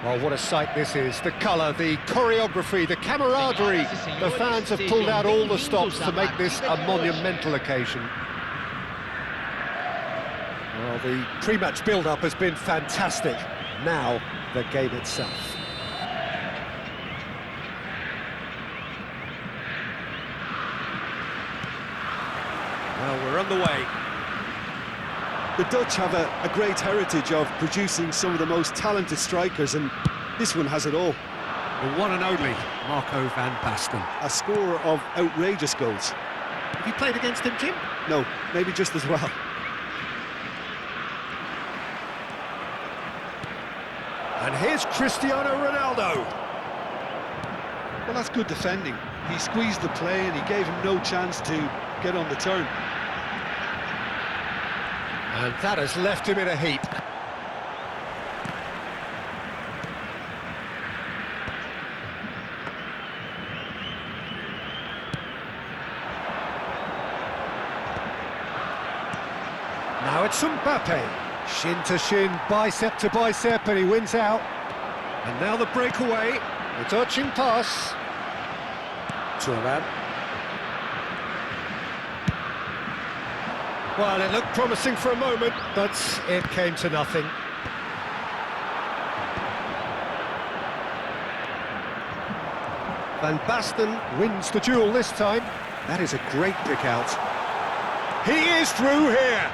Well, what a sight this is. The colour, the choreography, the camaraderie. The fans have pulled out all the stops to make this a monumental occasion. Well, the pre-match build-up has been fantastic. Now, the game itself. Well, we're on the way. The Dutch have a great heritage of producing some of the most talented strikers, and this one has it all. The one and only Marco van Basten. A scorer of outrageous goals. Have you played against him, Jim? No, maybe just as well. And here's Cristiano Ronaldo. Well, that's good defending. He squeezed the play and he gave him no chance to get on the turn. And that has left him in a heap. Now it's Mbappe. Shin to shin, bicep to bicep, and he wins out. And now the breakaway. The touching pass. Thuram. Well, it looked promising for a moment, but it came to nothing. Van Basten wins the duel this time. That is a great pick out. He is through here.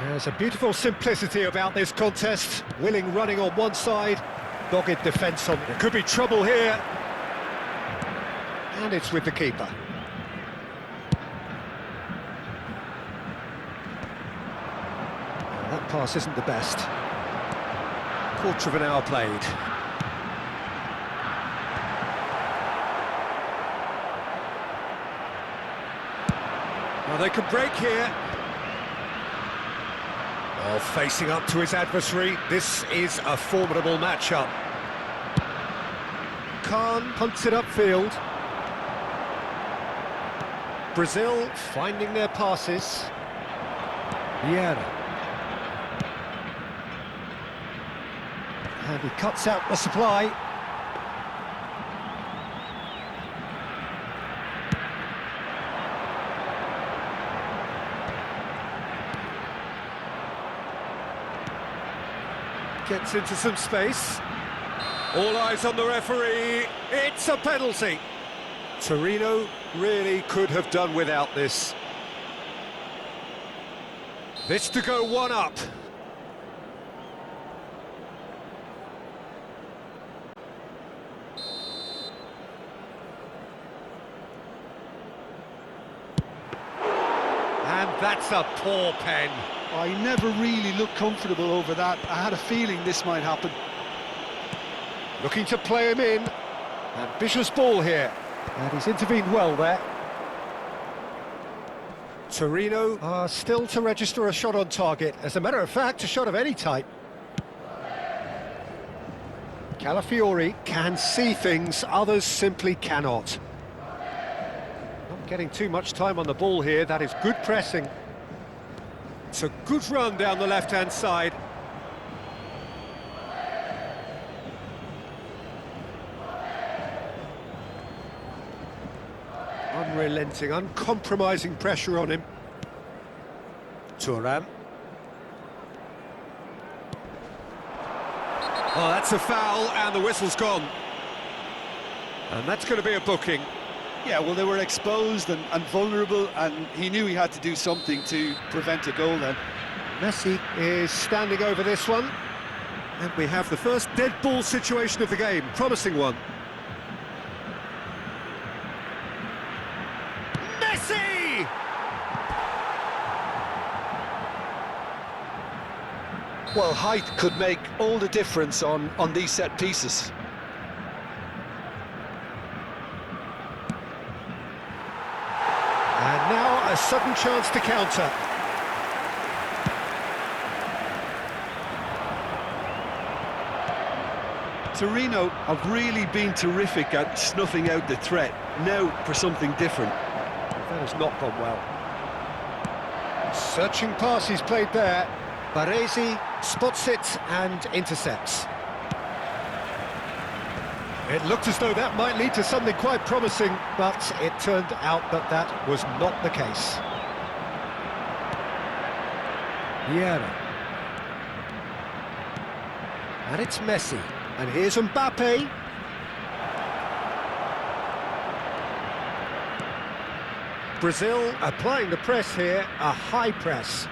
There's a beautiful simplicity about this contest. Willing running on one side, dogged defence on. There could be trouble here. And it's with the keeper. That pass isn't the best. Quarter of an hour played. Well, they could break here. Well, facing up to his adversary, this is a formidable matchup. Khan punts it upfield. Brazil finding their passes. Vieira. And he cuts out the supply. Gets into some space. All eyes on the referee. It's a penalty. Torino really could have done without this. This to go one up. And that's a poor pen. I never really looked comfortable over that. I had a feeling this might happen. Looking to play him in. Ambitious ball here. And he's intervened well there. Torino are still to register a shot on target. As a matter of fact, a shot of any type. Calafiori can see things others simply cannot. Not getting too much time on the ball here. That is good pressing. It's a good run down the left-hand side. Unrelenting, uncompromising pressure on him. Thuram. Oh, that's a foul, and the whistle's gone. And that's going to be a booking. Yeah, well, they were exposed and vulnerable, and he knew he had to do something to prevent a goal then. Messi is standing over this one. And we have the first dead ball situation of the game. Promising one. Messi! Well, height could make all the difference on these set pieces. And now a sudden chance to counter. Torino have really been terrific at snuffing out the threat. Now for something different. That has not gone well. Searching pass he's played there. Baresi spots it and intercepts. It looked as though that might lead to something quite promising, but it turned out that that was not the case. Vieira. And it's Messi. And here's Mbappe. Brazil applying the press here, a high press.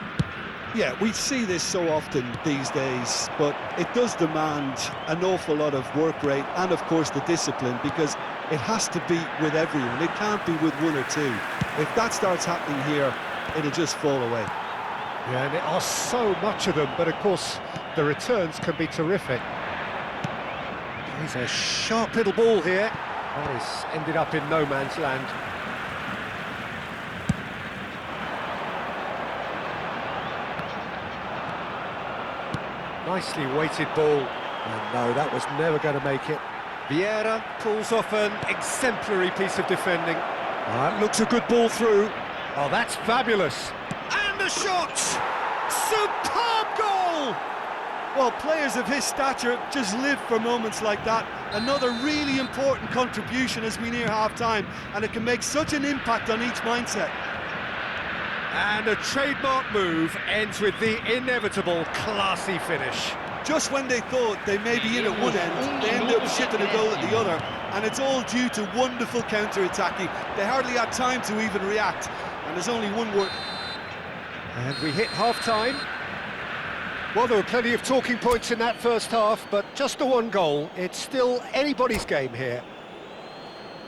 Yeah, we see this so often these days, but it does demand an awful lot of work rate and, of course, the discipline, because it has to be with everyone. It can't be with one or two. If that starts happening here, it'll just fall away. Yeah, and there are so much of them, but of course, the returns can be terrific. He's a sharp little ball here. That has ended up in no man's land. Nicely weighted ball. And no, that was never going to make it. Vieira pulls off an exemplary piece of defending. That looks a good ball through. Oh, that's fabulous. And the shot! Superb goal! Well, players of his stature just live for moments like that. Another really important contribution as we near half-time, and it can make such an impact on each mindset. And a trademark move ends with the inevitable classy finish. Just when they thought they may be in at one end, they end up shipping a goal at the other, and it's all due to wonderful counter-attacking. They hardly had time to even react, and there's only one word. And we hit half-time. Well, there were plenty of talking points in that first half, but just the one goal. It's still anybody's game here.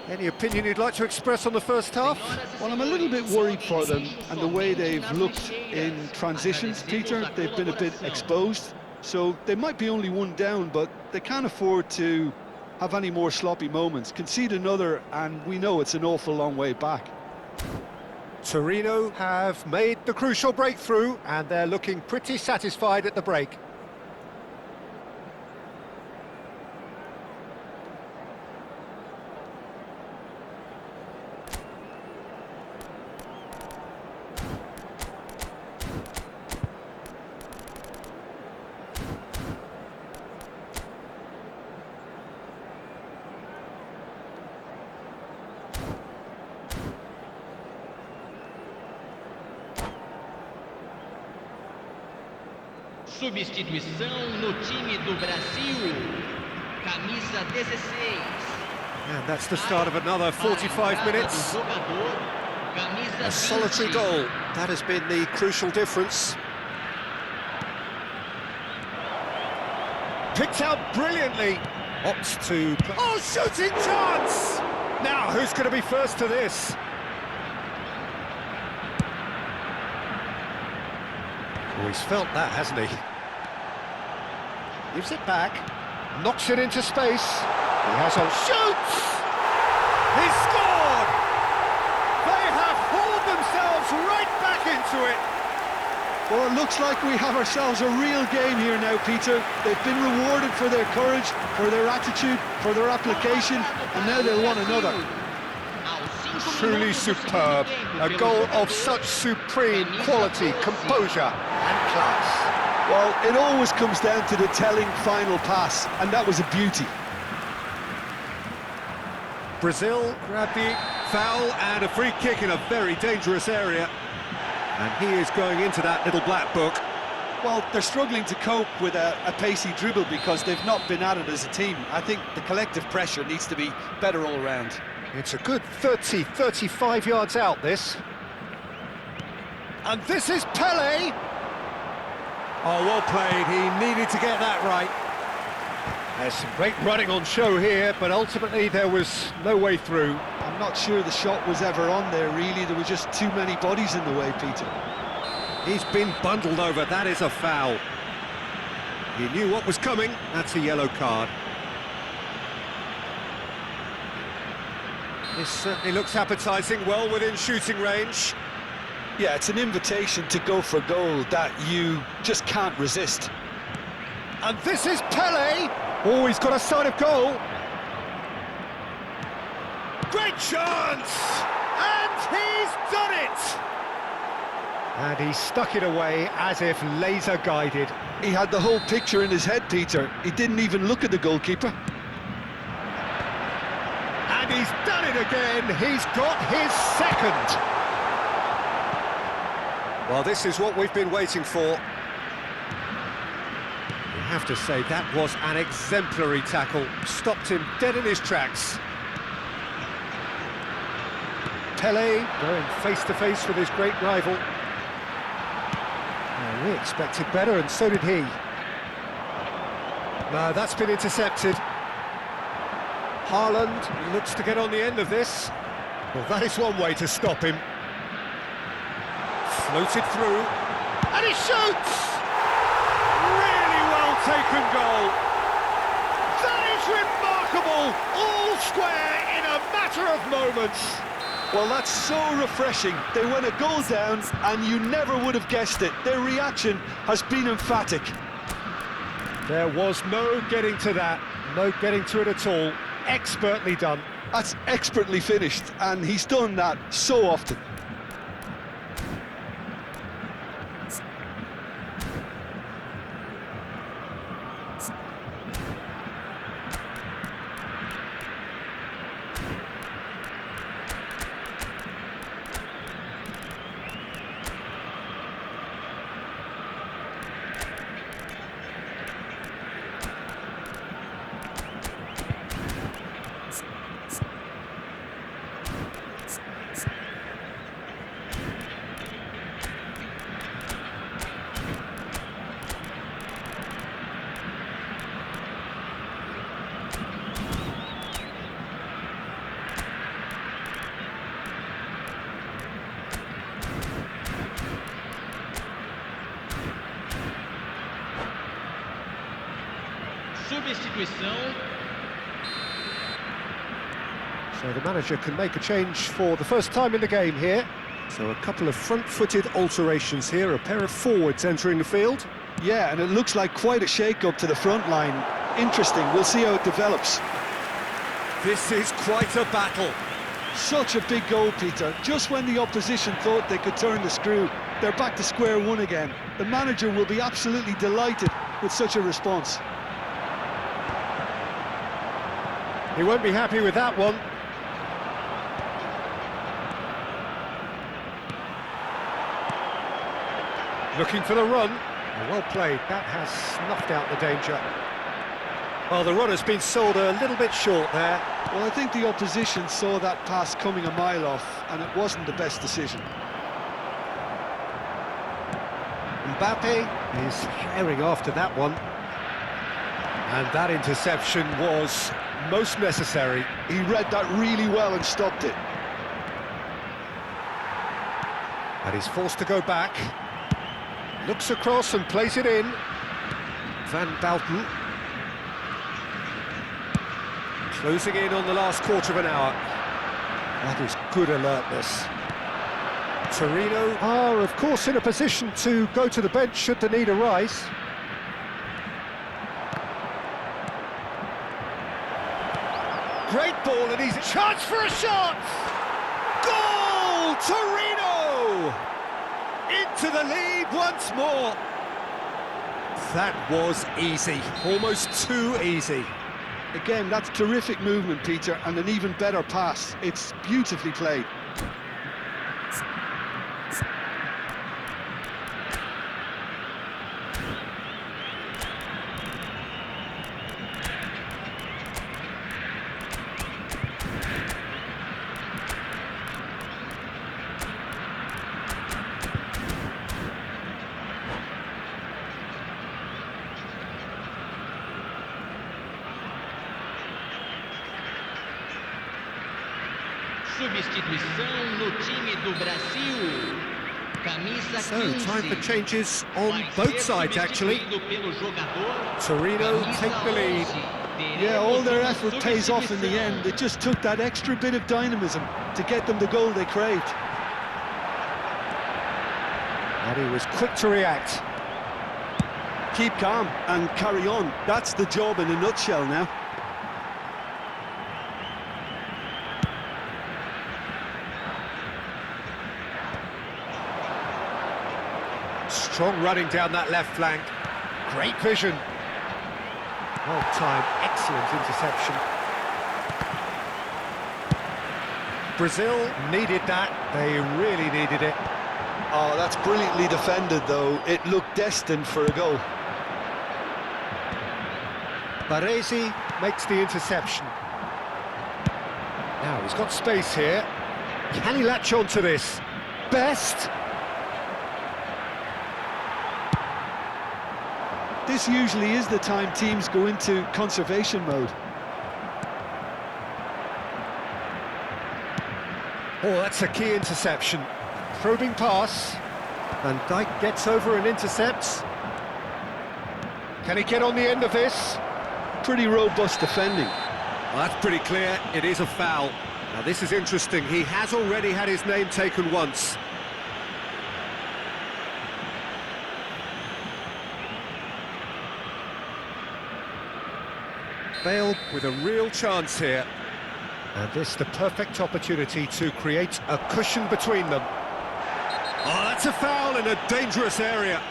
Any opinion you'd like to express on the first half? Well, I'm a little bit worried for them and the way they've looked in transitions, Peter. They've been a bit exposed, so they might be only one down, but they can't afford to have any more sloppy moments. Concede another, and we know it's an awful long way back. Torino have made the crucial breakthrough, and they're looking pretty satisfied at the break. Substituição no time do Brasil. Camisa 16. And that's the start of another 45 minutes. A solitary goal. That has been the crucial difference. Picked out brilliantly. Opts to... Oh, shooting chance! Now, who's going to be first to this? Oh, he's felt that, hasn't he? Gives it back, knocks it into space. He has a shoots! He scored! They have hauled themselves right back into it. Well, it looks like we have ourselves a real game here now, Peter. They've been rewarded for their courage, for their attitude, for their application, and now they'll want another. Truly superb. A goal of such supreme quality, composure and class. Well, it always comes down to the telling final pass, and that was a beauty. Brazil grab the foul and a free kick in a very dangerous area. And he is going into that little black book. Well, they're struggling to cope with a pacey dribble because they've not been at it as a team. I think the collective pressure needs to be better all round. It's a good 30, 35 yards out, this. And this is Pele. Oh, well played. He needed to get that right. There's some great running on show here, but ultimately there was no way through. I'm not sure the shot was ever on there, really. There were just too many bodies in the way, Peter. He's been bundled over. That is a foul. He knew what was coming. That's a yellow card. This certainly looks appetising, well within shooting range. Yeah, it's an invitation to go for goal that you just can't resist. And this is Pele. Oh, he's got a sight of goal. Great chance! And he's done it! And he stuck it away as if laser-guided. He had the whole picture in his head, Peter. He didn't even look at the goalkeeper. And he's done it again. He's got his second. Well, this is what we've been waiting for. You have to say that was an exemplary tackle. Stopped him dead in his tracks. Pele going face-to-face with his great rival. Oh, we expected better, and so did he. No, that's been intercepted. Haaland looks to get on the end of this. Well, that is one way to stop him. Floated through, and he shoots! Really well taken goal. That is remarkable! All square in a matter of moments. Well, that's so refreshing. They went a goal down, and you never would have guessed it. Their reaction has been emphatic. There was no getting to that, no getting to it at all. Expertly done. That's expertly finished, and he's done that so often. Substituição. So the manager can make a change for the first time in the game here. So a couple of front-footed alterations here, a pair of forwards entering the field. Yeah, and it looks like quite a shake-up to the front line. Interesting, we'll see how it develops. This is quite a battle. Such a big goal, Peter. Just when the opposition thought they could turn the screw, they're back to square one again. The manager will be absolutely delighted with such a response. He won't be happy with that one. Looking for the run. Well played. That has snuffed out the danger. Well, the run has been sold a little bit short there. Well, I think the opposition saw that pass coming a mile off, and it wasn't the best decision. Mbappe is herring after that one. And that interception was most necessary. He read that really well and stopped it. And he's forced to go back. Looks across and plays it in. Van Bouten. Closing in on the last quarter of an hour. That is good alertness. Torino are, of course, in a position to go to the bench should the need arise. Great ball, and he's a chance for a shot! Goal! Torino! Into the lead once more. That was easy, almost too easy. Again, that's terrific movement, Peter, and an even better pass. It's beautifully played. Substituição no time do Brasil. Camisa 15. So, time for changes on both sides, actually. Torino take the lead. Yeah, all their effort pays off in the end. It just took that extra bit of dynamism to get them the goal they craved. And he was quick to react. Keep calm and carry on. That's the job in a nutshell now. Strong running down that left flank. Great vision. Well timed, excellent interception. Brazil needed that, they really needed it. Oh, that's brilliantly defended, though. It looked destined for a goal. Baresi makes the interception. Now, he's got space here. Can he latch on to this? Best! This usually is the time teams go into conservation mode. Oh, that's a key interception. Probing pass. Van Dijk gets over and intercepts. Can he get on the end of this? Pretty robust defending. Well, that's pretty clear. It is a foul. Now, this is interesting. He has already had his name taken once. Bale with a real chance here. And this the perfect opportunity to create a cushion between them. Oh, that's a foul in a dangerous area.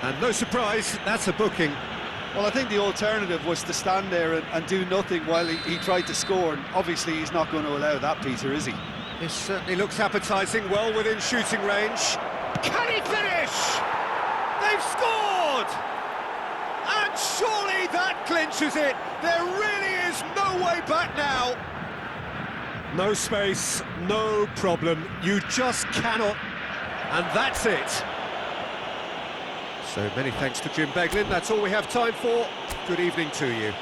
And no surprise, that's a booking. Well, I think the alternative was to stand there and do nothing while he tried to score, and obviously he's not going to allow that, Peter, is he? This certainly looks appetising, well within shooting range. Can he finish? They've scored! And surely that clinches it. There really is no way back now. No space, no problem. You just cannot. And that's it. So many thanks to Jim Beglin. That's all we have time for. Good evening to you.